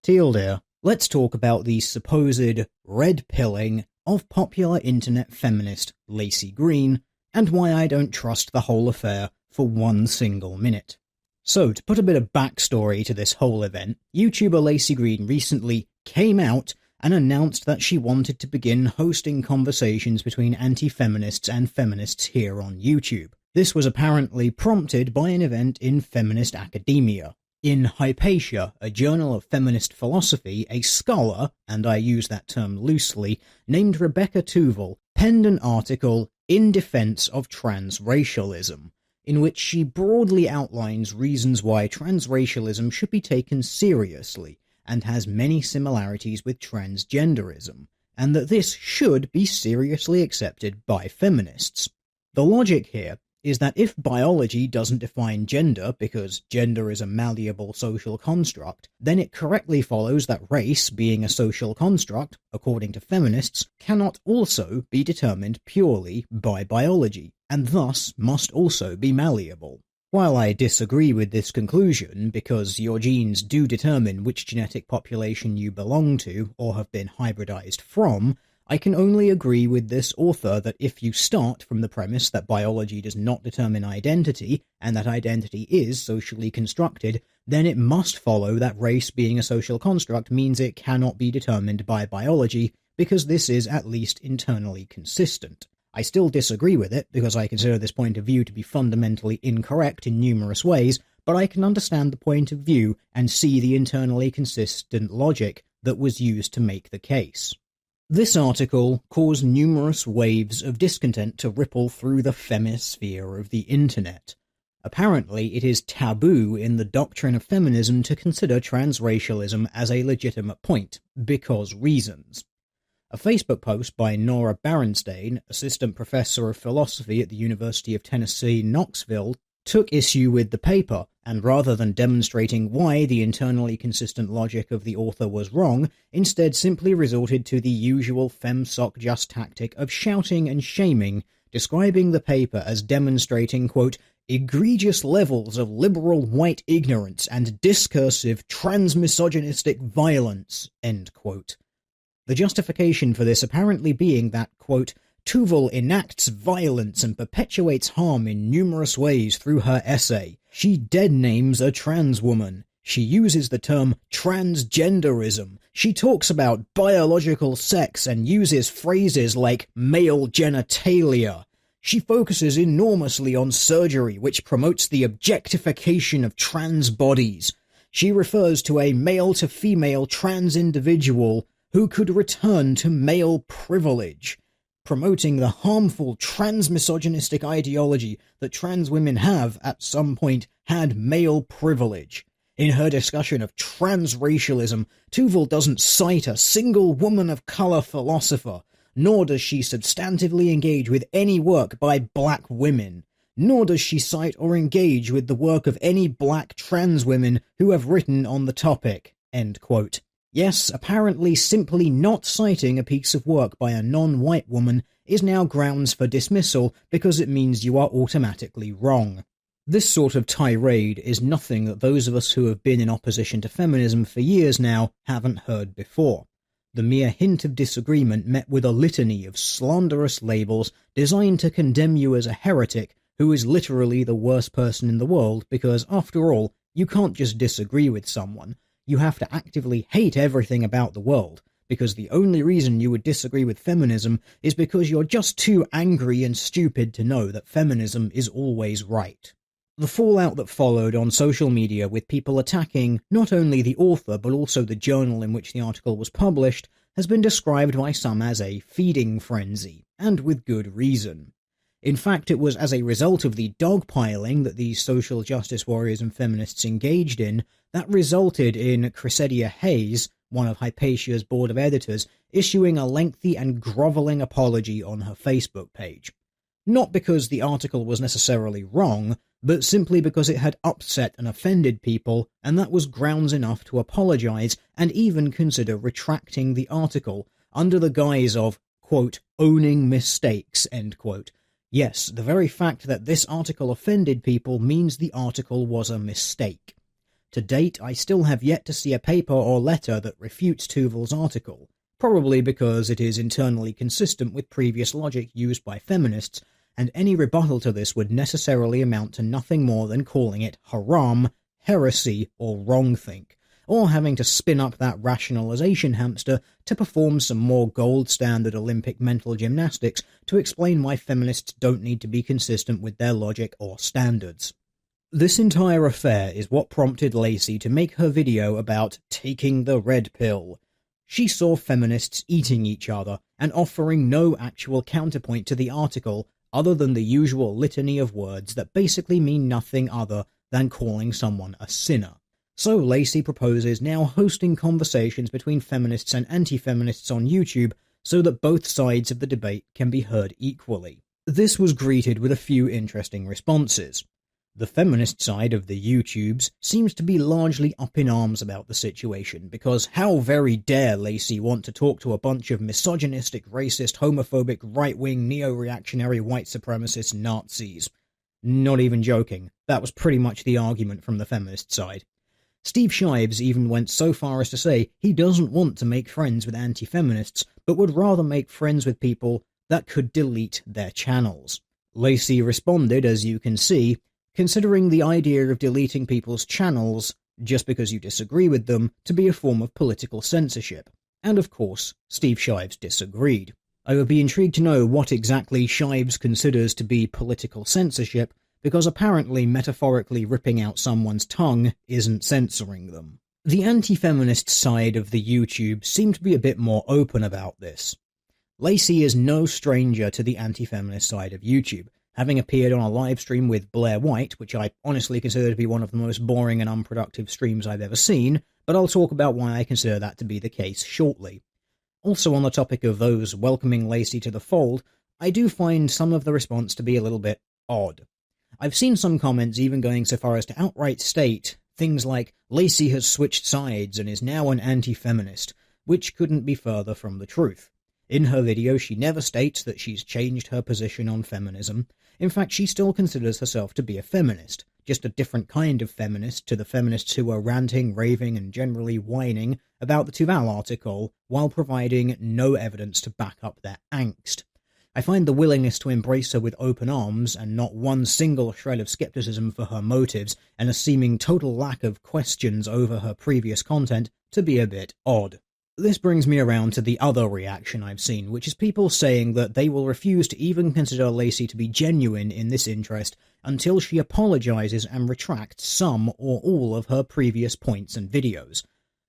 Teal dear, let's talk about the supposed red pilling of popular internet feminist Laci Green and why I don't trust the whole affair for one single minute. So, to put a bit of backstory to this whole event, YouTuber Laci Green recently came out and announced that she wanted to begin hosting conversations between anti-feminists and feminists here on YouTube. This was apparently prompted by an event in feminist academia. In Hypatia, a journal of feminist philosophy, a scholar, and I use that term loosely, named Rebecca Tuval, penned an article in defense of transracialism, in which she broadly outlines reasons why transracialism should be taken seriously and has many similarities with transgenderism, and that this should be seriously accepted by feminists. The logic here is that if biology doesn't define gender because gender is a malleable social construct, then it correctly follows that race, being a social construct, according to feminists, cannot also be determined purely by biology, and thus must also be malleable. While I disagree with this conclusion, because your genes do determine which genetic population you belong to or have been hybridized from, I can only agree with this author that if you start from the premise that biology does not determine identity, and that identity is socially constructed, then it must follow that race being a social construct means it cannot be determined by biology, because this is at least internally consistent. I still disagree with it, because I consider this point of view to be fundamentally incorrect in numerous ways, but I can understand the point of view and see the internally consistent logic that was used to make the case. This article caused numerous waves of discontent to ripple through the femisphere of the internet. Apparently, it is taboo in the doctrine of feminism to consider transracialism as a legitimate point, because reasons. A Facebook post by Nora Berenstain, assistant professor of philosophy at the University of Tennessee, Knoxville, took issue with the paper, and rather than demonstrating why the internally consistent logic of the author was wrong, instead simply resorted to the usual femsoc-just tactic of shouting and shaming, describing the paper as demonstrating, quote, egregious levels of liberal white ignorance and discursive transmisogynistic violence, end quote. The justification for this apparently being that, quote, Tuval enacts violence and perpetuates harm in numerous ways through her essay. She dead names a trans woman. She uses the term transgenderism. She talks about biological sex and uses phrases like male genitalia. She focuses enormously on surgery, which promotes the objectification of trans bodies. She refers to a male-to-female trans individual who could return to male privilege, promoting the harmful transmisogynistic ideology that trans women have, at some point, had male privilege. In her discussion of transracialism, Tuval doesn't cite a single woman of colour philosopher, nor does she substantively engage with any work by black women, nor does she cite or engage with the work of any black trans women who have written on the topic, end quote. Yes, apparently simply not citing a piece of work by a non-white woman is now grounds for dismissal because it means you are automatically wrong. This sort of tirade is nothing that those of us who have been in opposition to feminism for years now haven't heard before. The mere hint of disagreement met with a litany of slanderous labels designed to condemn you as a heretic who is literally the worst person in the world because, after all, you can't just disagree with someone. You have to actively hate everything about the world, because the only reason you would disagree with feminism is because you're just too angry and stupid to know that feminism is always right. The fallout that followed on social media with people attacking not only the author but also the journal in which the article was published has been described by some as a feeding frenzy, and with good reason. In fact, it was as a result of the dogpiling that these social justice warriors and feminists engaged in that resulted in Cressidia Hayes, one of Hypatia's board of editors, issuing a lengthy and grovelling apology on her Facebook page. Not because the article was necessarily wrong, but simply because it had upset and offended people, and that was grounds enough to apologise and even consider retracting the article under the guise of, quote, owning mistakes, end quote. Yes, the very fact that this article offended people means the article was a mistake. To date, I still have yet to see a paper or letter that refutes Tuval's article, probably because it is internally consistent with previous logic used by feminists, and any rebuttal to this would necessarily amount to nothing more than calling it haram, heresy, or wrongthink, or having to spin up that rationalization hamster to perform some more gold-standard Olympic mental gymnastics to explain why feminists don't need to be consistent with their logic or standards. This entire affair is what prompted Laci to make her video about taking the red pill. She saw feminists eating each other and offering no actual counterpoint to the article other than the usual litany of words that basically mean nothing other than calling someone a sinner. So Laci proposes now hosting conversations between feminists and anti-feminists on YouTube so that both sides of the debate can be heard equally. This was greeted with a few interesting responses. The feminist side of the YouTubes seems to be largely up in arms about the situation, because how very dare Laci want to talk to a bunch of misogynistic, racist, homophobic, right-wing, neo-reactionary, white supremacist Nazis. Not even joking, that was pretty much the argument from the feminist side. Steve Shives even went so far as to say he doesn't want to make friends with anti-feminists, but would rather make friends with people that could delete their channels. Laci responded, as you can see, considering the idea of deleting people's channels just because you disagree with them to be a form of political censorship. And of course, Steve Shives disagreed. I would be intrigued to know what exactly Shives considers to be political censorship, because apparently metaphorically ripping out someone's tongue isn't censoring them. The anti-feminist side of the YouTube seemed to be a bit more open about this. Laci is no stranger to the anti-feminist side of YouTube, having appeared on a live stream with Blair White, which I honestly consider to be one of the most boring and unproductive streams I've ever seen, but I'll talk about why I consider that to be the case shortly. Also on the topic of those welcoming Laci to the fold, I do find some of the response to be a little bit odd. I've seen some comments even going so far as to outright state things like, Laci has switched sides and is now an anti-feminist, which couldn't be further from the truth. In her video, she never states that she's changed her position on feminism. In fact, she still considers herself to be a feminist, just a different kind of feminist to the feminists who are ranting, raving, and generally whining about the Tuval article while providing no evidence to back up their angst. I find the willingness to embrace her with open arms and not one single shred of skepticism for her motives and a seeming total lack of questions over her previous content to be a bit odd. This brings me around to the other reaction I've seen, which is people saying that they will refuse to even consider Laci to be genuine in this interest until she apologizes and retracts some or all of her previous points and videos.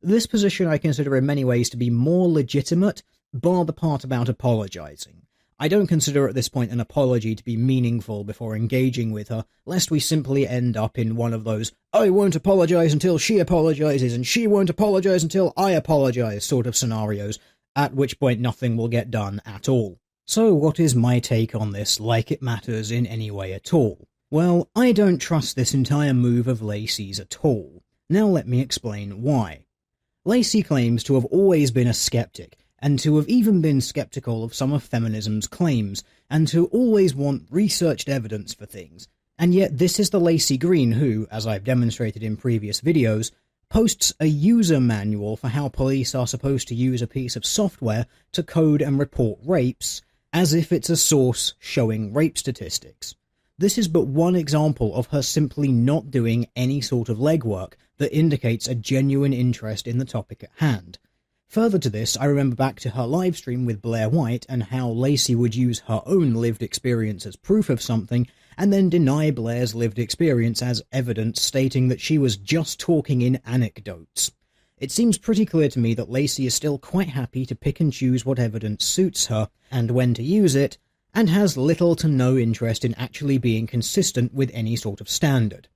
This position I consider in many ways to be more legitimate, bar the part about apologizing. I don't consider at this point an apology to be meaningful before engaging with her, lest we simply end up in one of those I won't apologize until she apologizes and she won't apologize until I apologize sort of scenarios, at which point nothing will get done at all. So what is my take on this, like it matters in any way at all? Well, I don't trust this entire move of Laci's at all. Now let me explain why. Laci claims to have always been a skeptic, and to have even been skeptical of some of feminism's claims, and to always want researched evidence for things. And yet this is the Laci Green who, as I've demonstrated in previous videos, posts a user manual for how police are supposed to use a piece of software to code and report rapes, as if it's a source showing rape statistics. This is but one example of her simply not doing any sort of legwork that indicates a genuine interest in the topic at hand. Further to this, I remember back to her livestream with Blair White and how Laci would use her own lived experience as proof of something, and then deny Blair's lived experience as evidence, stating that she was just talking in anecdotes. It seems pretty clear to me that Laci is still quite happy to pick and choose what evidence suits her, and when to use it, and has little to no interest in actually being consistent with any sort of standard.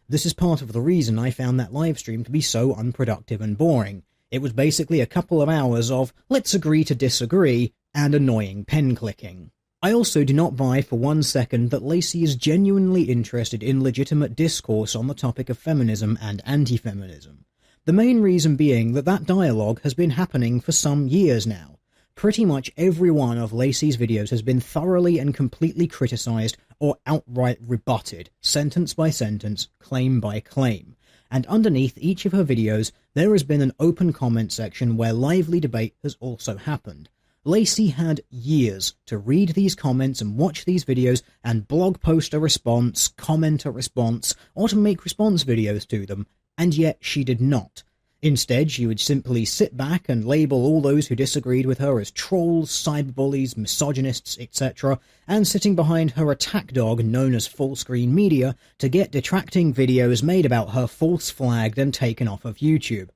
This is part of the reason I found that livestream to be so unproductive and boring. It was basically a couple of hours of let's agree to disagree and annoying pen clicking. I also do not buy for 1 second that Laci is genuinely interested in legitimate discourse on the topic of feminism and anti-feminism. The main reason being that that dialogue has been happening for some years now. Pretty much every one of Laci's videos has been thoroughly and completely criticised or outright rebutted, sentence by sentence, claim by claim. and underneath each of her videos there has been an open comment section where lively debate has also happened. Laci had years to read these comments and watch these videos and blog post a response, comment a response, or to make response videos to them, and yet she did not. Instead, she would simply sit back and label all those who disagreed with her as trolls, cyberbullies, misogynists, etc., and sitting behind her attack dog known as full-screen media to get detracting videos made about her false flagged and taken off of YouTube.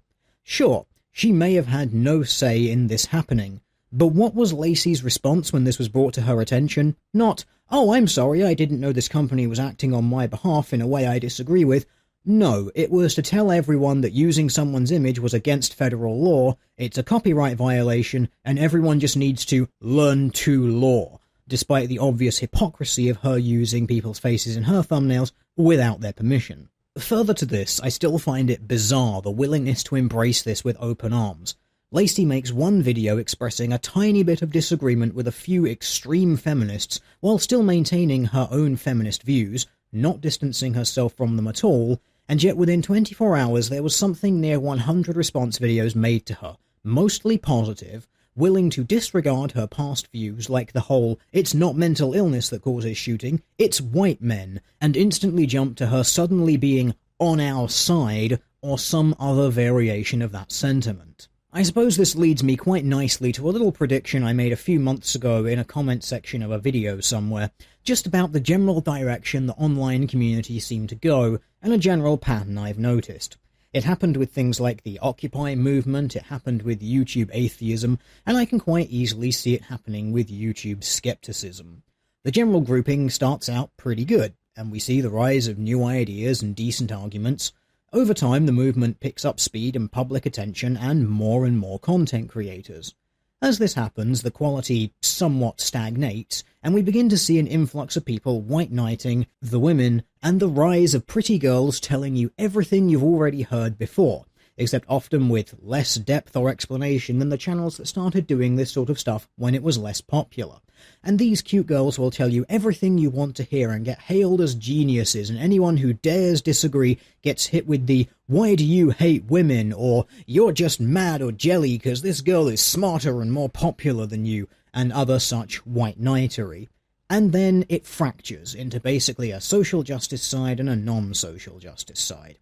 Sure, she may have had no say in this happening, but what was Laci's response when this was brought to her attention? Not, "Oh, I'm sorry, I didn't know this company was acting on my behalf in a way I disagree with." No, it was to tell everyone that using someone's image was against federal law, it's a copyright violation, and everyone just needs to learn to law, despite the obvious hypocrisy of her using people's faces in her thumbnails without their permission. Further to this, I still find it bizarre the willingness to embrace this with open arms. Laci makes one video expressing a tiny bit of disagreement with a few extreme feminists while still maintaining her own feminist views, not distancing herself from them at all, and yet within 24 hours there was something near 100 response videos made to her, mostly positive, willing to disregard her past views like the whole "it's not mental illness that causes shooting, it's white men," and instantly jump to her suddenly being on our side or some other variation of that sentiment. I suppose this leads me quite nicely to a little prediction I made a few months ago in a comment section of a video somewhere, just about the general direction the online community seemed to go, and a general pattern I've noticed. It happened with things like the Occupy movement, it happened with YouTube atheism, and I can quite easily see it happening with YouTube skepticism. The general grouping starts out pretty good, and we see the rise of new ideas and decent arguments. Over time, the movement picks up speed and public attention and more content creators. As this happens, the quality somewhat stagnates, and we begin to see an influx of people white knighting the women and the rise of pretty girls telling you everything you've already heard before, except often with less depth or explanation than the channels that started doing this sort of stuff when it was less popular. And these cute girls will tell you everything you want to hear and get hailed as geniuses, and anyone who dares disagree gets hit with the "why do you hate women?" or "you're just mad or jelly because this girl is smarter and more popular than you," and other such white knighterry. And then it fractures into basically a social justice side and a non-social justice side.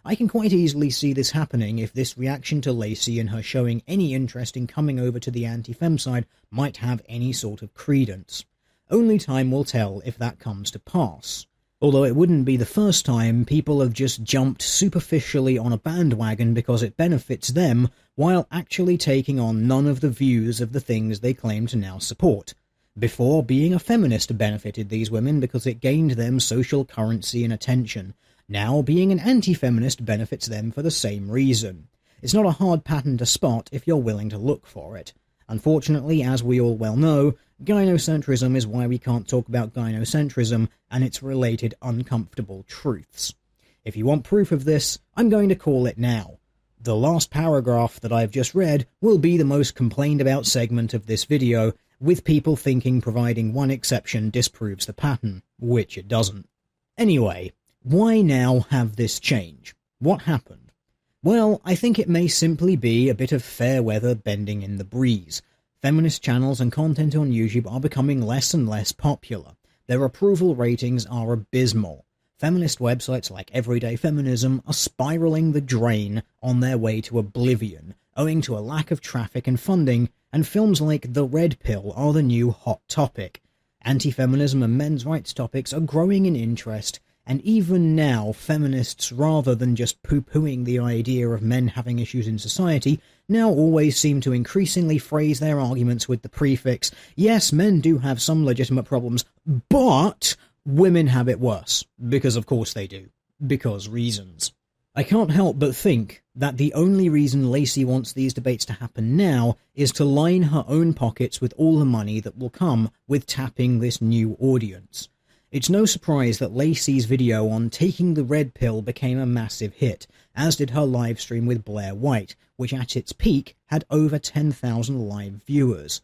I can quite easily see this happening if this reaction to Laci and her showing any interest in coming over to the anti-fem side might have any sort of credence. Only time will tell if that comes to pass. Although it wouldn't be the first time people have just jumped superficially on a bandwagon because it benefits them, while actually taking on none of the views of the things they claim to now support. Before, being a feminist benefited these women because it gained them social currency and attention. Now, being an anti-feminist benefits them for the same reason. It's not a hard pattern to spot if you're willing to look for it. Unfortunately, as we all well know, gynocentrism is why we can't talk about gynocentrism and its related uncomfortable truths. If you want proof of this, I'm going to call it now. The last paragraph that I've just read will be the most complained about segment of this video, with people thinking providing one exception disproves the pattern, which it doesn't. Anyway, why now have this change? What happened? Well, I think it may simply be a bit of fair weather bending in the breeze. Feminist channels and content on YouTube are becoming less and less popular. Their approval ratings are abysmal. Feminist websites like Everyday Feminism are spiraling the drain on their way to oblivion, owing to a lack of traffic and funding, and films like The Red Pill are the new hot topic. Anti-feminism and men's rights topics are growing in interest, and even now, feminists, rather than just poo-pooing the idea of men having issues in society, now always seem to increasingly phrase their arguments with the prefix, "Yes, men do have some legitimate problems, but women have it worse." Because of course they do. Because reasons. I can't help but think that the only reason Laci wants these debates to happen now is to line her own pockets with all the money that will come with tapping this new audience. It's no surprise that Laci's video on taking the red pill became a massive hit, as did her livestream with Blair White, which at its peak had over 10,000 live viewers.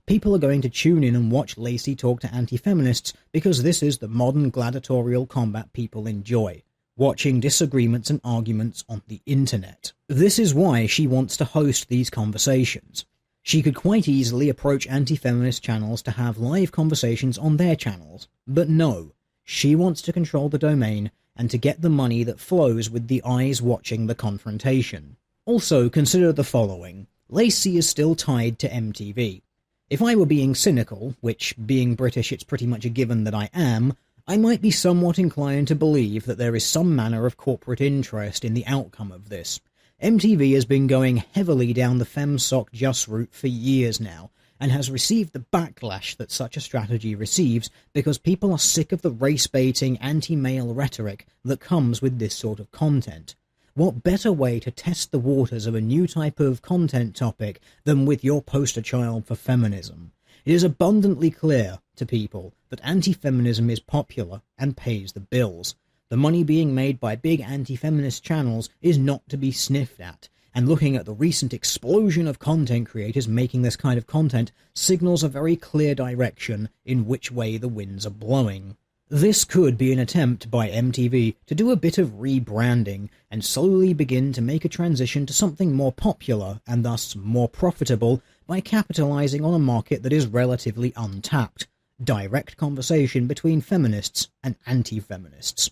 People are going to tune in and watch Laci talk to anti-feminists because this is the modern gladiatorial combat people enjoy. watching disagreements and arguments on the internet. This is why she wants to host these conversations. She could quite easily approach anti-feminist channels to have live conversations on their channels, but no, she wants to control the domain and to get the money that flows with the eyes watching the confrontation. Also, consider the following. Laci is still tied to MTV. If I were being cynical, which, being British, it's pretty much a given that I am, I might be somewhat inclined to believe that there is some manner of corporate interest in the outcome of this. MTV has been going heavily down the femsoc just route for years now, and has received the backlash that such a strategy receives because people are sick of the race-baiting, anti-male rhetoric that comes with this sort of content. What better way to test the waters of a new type of content topic than with your poster child for feminism? It is abundantly clear to people that anti-feminism is popular and pays the bills. The money being made by big anti-feminist channels is not to be sniffed at, and looking at the recent explosion of content creators making this kind of content signals a very clear direction in which way the winds are blowing. This could be an attempt by MTV to do a bit of rebranding and slowly begin to make a transition to something more popular and thus more profitable by capitalizing on a market that is relatively untapped. Direct conversation between feminists and anti-feminists.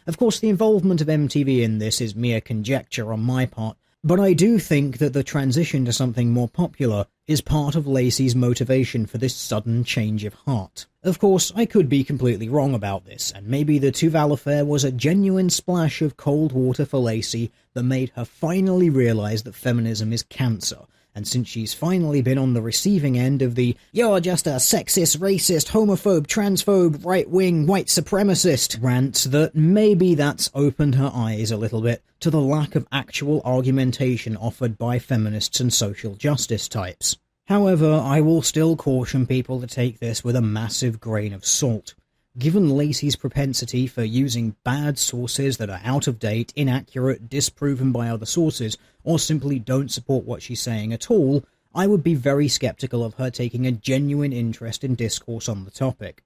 Of course, the involvement of MTV in this is mere conjecture on my part, but I do think that the transition to something more popular is part of Laci's motivation for this sudden change of heart. Of course, I could be completely wrong about this, and maybe the Tuval affair was a genuine splash of cold water for Laci that made her finally realise that feminism is cancer. And since she's finally been on the receiving end of the "you're just a sexist, racist, homophobe, transphobe, right-wing, white supremacist" rant, that maybe that's opened her eyes a little bit to the lack of actual argumentation offered by feminists and social justice types. However, I will still caution people to take this with a massive grain of salt. Given Laci's propensity for using bad sources that are out of date, inaccurate, disproven by other sources, or simply don't support what she's saying at all, I would be very skeptical of her taking a genuine interest in discourse on the topic.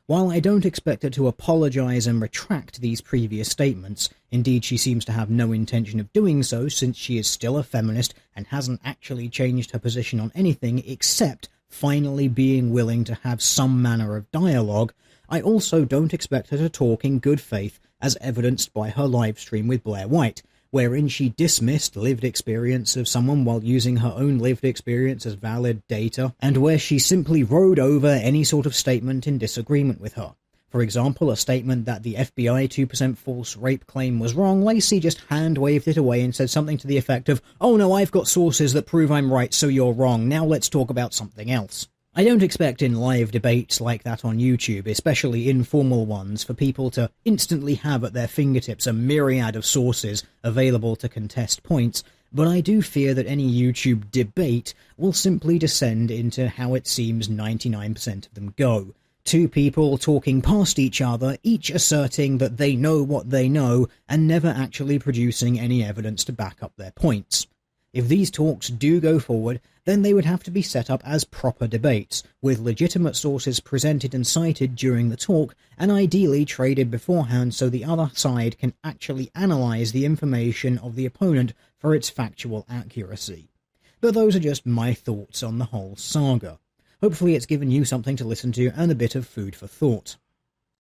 While I don't expect her to apologise and retract these previous statements, indeed she seems to have no intention of doing so since she is still a feminist and hasn't actually changed her position on anything except finally being willing to have some manner of dialogue, I also don't expect her to talk in good faith as evidenced by her livestream with Blair White, wherein she dismissed lived experience of someone while using her own lived experience as valid data, and where she simply rode over any sort of statement in disagreement with her. For example, a statement that the FBI 2% false rape claim was wrong, Laci just hand-waved it away and said something to the effect of, "Oh no, I've got sources that prove I'm right, so you're wrong, now let's talk about something else." I don't expect in live debates like that on YouTube, especially informal ones, for people to instantly have at their fingertips a myriad of sources available to contest points, but I do fear that any YouTube debate will simply descend into how it seems 99% of them go. Two people talking past each other, each asserting that they know what they know, and never actually producing any evidence to back up their points. If these talks do go forward, then they would have to be set up as proper debates, with legitimate sources presented and cited during the talk, and ideally traded beforehand so the other side can actually analyse the information of the opponent for its factual accuracy. But those are just my thoughts on the whole saga. Hopefully it's given you something to listen to and a bit of food for thought.